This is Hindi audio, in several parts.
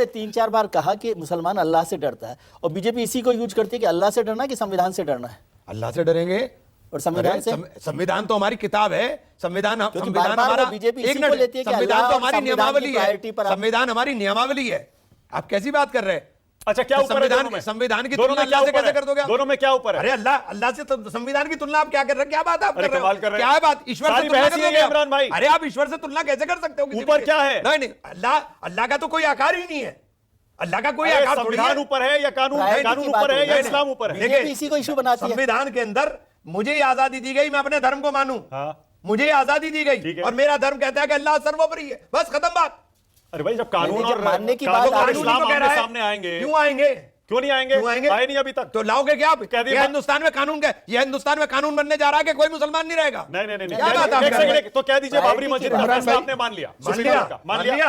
ने 3-4 बार कहा कि मुसलमान अल्लाह से डरता है, और बीजेपी इसी को यूज करती है कि अल्लाह से डरना कि संविधान से डरना है। अल्लाह से डरेंगे और संविधान से, संविधान तो हमारी किताब है, संविधान हमारा, बीजेपी एक इसी को लेती है कि संविधान तो हमारी नियमावली है, संविधान हमारी नियमावली है। आप कैसी बात कर रहे हैं? अच्छा, क्या ऊपर है दोनों में? संविधान की तुलना अल्लाह से कैसे कर दोगे? दोनों में क्या ऊपर है? अरे अल्लाह से संविधान की तुलना आप क्या कर रहे हैं? क्या बात आप कर रहे हो? क्या बात ईश्वर से तुलना कर रहे हैं इमरान भाई? अरे आप ईश्वर से तुलना कैसे कर सकते हो? ऊपर क्या है? नहीं, अल्लाह का तो कोई आकार ही नहीं है। अल्लाह का कोई आकार, संविधान ऊपर है या कानून ऊपर है या इस्लाम ऊपर है? देखिए इसी को इशू बनाती है। संविधान के अंदर मुझे आजादी दी गई, मैं अपने धर्म को मानूं, मुझे आजादी दी गई, और मेरा धर्म कहता है कि अल्लाह सर्वोपरि है, बस खत्म बात। अरे भाई, जब कानून और मानने की बात इस्लाम आमने सामने आएंगे, क्यों आएंगे? क्यों नहीं आएंगे? आए नहीं अभी तक। तो लाओगे क्या आप? कह दिया हिंदुस्तान में कानून क्या? ये हिंदुस्तान में कानून बनने जा रहा है कि कोई मुसलमान नहीं रहेगा? नहीं, क्या बात आप कर रहे हैं? तो कह दीजिए बाबरी मस्जिद का फैसला आपने मान लिया,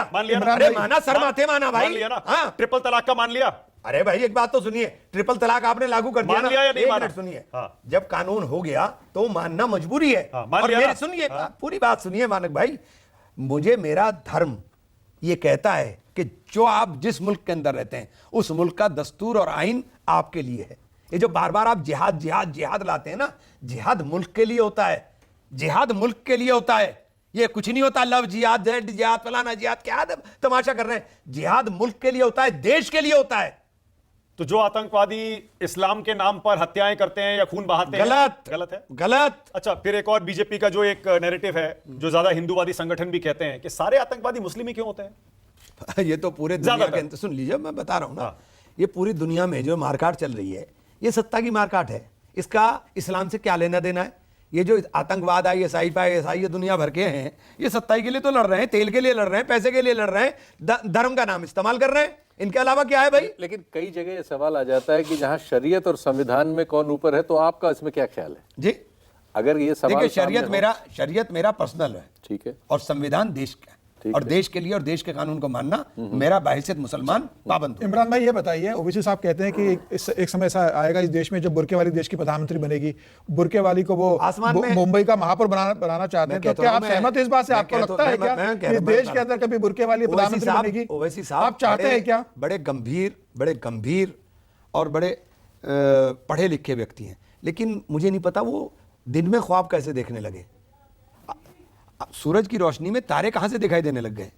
अरे माना, सर माथे माना भाई, लिया ना? ट्रिपल तलाक का मान लिया। अरे भाई एक बात तो सुनिए, ट्रिपल तलाक आपने लागू कर दिया, मान लिया या नहीं माना? सुनिए, जब कानून हो गया तो मानना मजबूरी है। और सुनिए, पूरी बात सुनिए मानक भाई, मुझे मेरा धर्म ये कहता है कि जो आप जिस मुल्क के अंदर रहते हैं उस मुल्क का दस्तूर और आइन आपके लिए है। ये जो बार बार आप जिहाद जिहाद जिहाद लाते हैं ना, जिहाद मुल्क के लिए होता है, जिहाद मुल्क के लिए होता है। ये कुछ नहीं होता लव जिहाद, जिहाद फलाना जिहाद, क्या तमाशा कर रहे हैं? जिहाद मुल्क के लिए होता है, देश के लिए होता है। तो जो आतंकवादी इस्लाम के नाम पर हत्याएं करते हैं या खून बहाते हैं, गलत है, गलत। अच्छा, फिर एक और बीजेपी का जो एक नैरेटिव है, जो ज्यादा हिंदूवादी संगठन भी कहते हैं कि सारे आतंकवादी मुस्लिम ही क्यों होते हैं? ये तो पूरे दुनिया के अंदर, सुन लीजिए मैं बता रहा हूं ना, ये पूरी दुनिया में जो मारकाट चल रही है ये सत्ता की मारकाट है। इसका इस्लाम से क्या लेना देना है? ये जो आतंकवाद ISI PSI ये दुनिया भर के हैं, ये सत्ता के लिए तो लड़ रहे हैं, तेल के लिए लड़ रहे हैं, पैसे के लिए लड़ रहे हैं, धर्म का नाम इस्तेमाल कर रहे हैं, इनके अलावा क्या है भाई? लेकिन कई जगह ये सवाल आ जाता है कि जहां शरीयत और संविधान में कौन ऊपर है, तो आपका इसमें क्या ख्याल है जी? अगर ये सवाल, देखिए शरीयत मेरा पर्सनल है, ठीक है, और संविधान देश का, और देश के लिए और देश के कानून को मानना मेरा बाहियत मुसलमान पाबंद। इमरान भाई ये बताइए, ओवैसी साहब कहते हैं कि एक समय ऐसा आएगा इस देश में जब बुर्के वाली देश की प्रधानमंत्री बनेगी, बुर्के वाली को वो आसमान में मुंबई का महापौर बनाना चाहते हैं, तो क्या आप सहमत हैं इस बात से? आपको लगता है क्या कि देश के अंदर कभी बुर्के वाली प्रधानमंत्री बनेगी? ओवैसी साहब आप चाहते हैं क्या? बड़े गंभीर और बड़े पढ़े लिखे व्यक्ति हैं, लेकिन मुझे नहीं पता वो दिन में ख्वाब कैसे देखने लगे। सूरज की रोशनी में तारे कहां से दिखाई देने लग गए?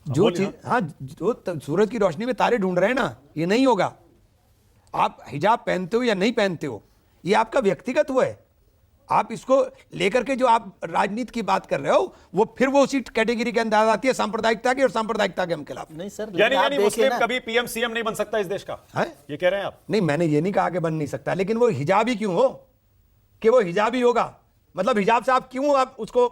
जो सूरज की रोशनी में तारे ढूंढ रहे हैं ना, ये नहीं होगा। आप हिजाब पहनते हो या नहीं पहनते हो, ये आपका व्यक्तिगत वो है। आप इसको लेकर के जो आप राजनीति की बात कर रहे हो, वो फिर वो उसी कैटेगरी के अंदर आती है सांप्रदायिकता की, और सांप्रदायिकता के हम खिलाफ नहीं सर। यानी मुस्लिम कभी PM CM नहीं बन सकता इस देश का है? ये कह रहे हैं आप? नहीं, मैंने ये नहीं कहा कि बन नहीं सकता, लेकिन वो हिजाबी क्यों हो कि वो हिजाबी होगा? मतलब हिजाब से आप क्यों आप उसको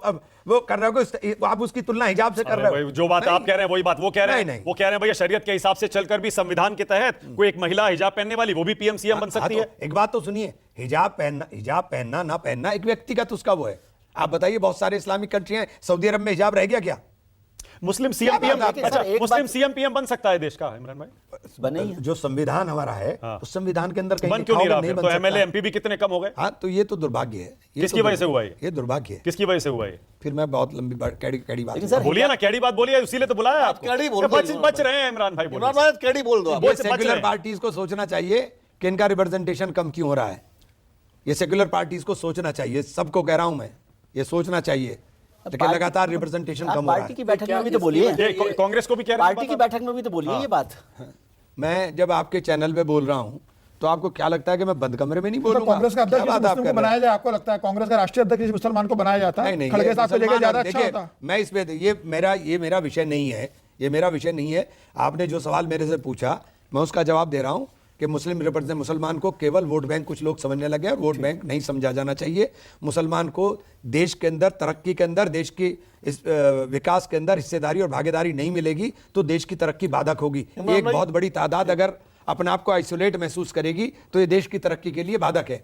वो कर रहे हो? आप उसकी तुलना हिजाब से कर रहे हो? जो बात आप कह रहे हैं वही बात वो कह रहे हैं। वो कह रहे हैं भैया शरीयत के हिसाब से चलकर भी संविधान के तहत कोई एक महिला हिजाब पहनने वाली वो भी PM CM बन सकती है। एक बात तो सुनिए, हिजाब पहनना ना पहनना एक व्यक्तिगत उसका वो है। आप बताइए, बहुत सारे इस्लामिक कंट्री हैं, सऊदी अरब में हिजाब रह गया क्या? मुस्लिम CM PM, अच्छा मुस्लिम CM PM बन सकता है देश का इमरान भाई? बने जो संविधान हमारा है उस संविधान के अंदर बन क्यों नहीं रहा? तो MLA MP भी कितने कम हो गए? हाँ, तो ये तो दुर्भाग्य है। किसकी वजह से हुआ ये दुर्भाग्य है। किसकी वजह से हुआ ये? फिर मैं बहुत लंबी कैडी बात बोलिए ना, कैडी बात बोलिए, इसीलिए तो बुलाया आपको। बच रहे हैं इमरान भाई, कैडी बोल दो। सेक्युलर पार्टीज को सोचना चाहिए कि इनका रिप्रेजेंटेशन कम क्यों हो रहा है। ये सेक्युलर पार्टीज को सोचना चाहिए, सबको कह रहा हूं मैं, ये सोचना चाहिए, लेकिन लगातार रिप्रेजेंटेशन कम हो रहा है। पार्टी की बैठक में भी तो बोलिए, कांग्रेस को भी कह रहे हैं, पार्टी की बैठक में भी तो बोलिए ये बात। मैं जब आपके चैनल पे बोल रहा हूं तो आपको क्या लगता है कि मैं बंद कमरे में नहीं बोलूंगा? कांग्रेस का अध्यक्ष मुस्लिम को बनाया जाए, आपको लगता है कांग्रेस का राष्ट्रीय अध्यक्ष मुसलमान को बनाया जाता है? खड़गे साहब से लेकर ज्यादा अच्छा होता। मैं इस पे ये मेरा विषय नहीं है, ये मेरा विषय नहीं है। आपने जो सवाल मेरे से पूछा मैं उसका जवाब दे रहा हूं कि मुसलमान को केवल वोट बैंक कुछ लोग समझने लगे हैं, वोट बैंक नहीं समझा जाना चाहिए। मुसलमान को देश के अंदर तरक्की के अंदर, देश की इस विकास के अंदर हिस्सेदारी और भागीदारी नहीं मिलेगी तो देश की तरक्की बाधक होगी। एक बहुत बड़ी तादाद अगर अपने आप को आइसोलेट महसूस करेगी तो ये देश की तरक्की के लिए बाधक है।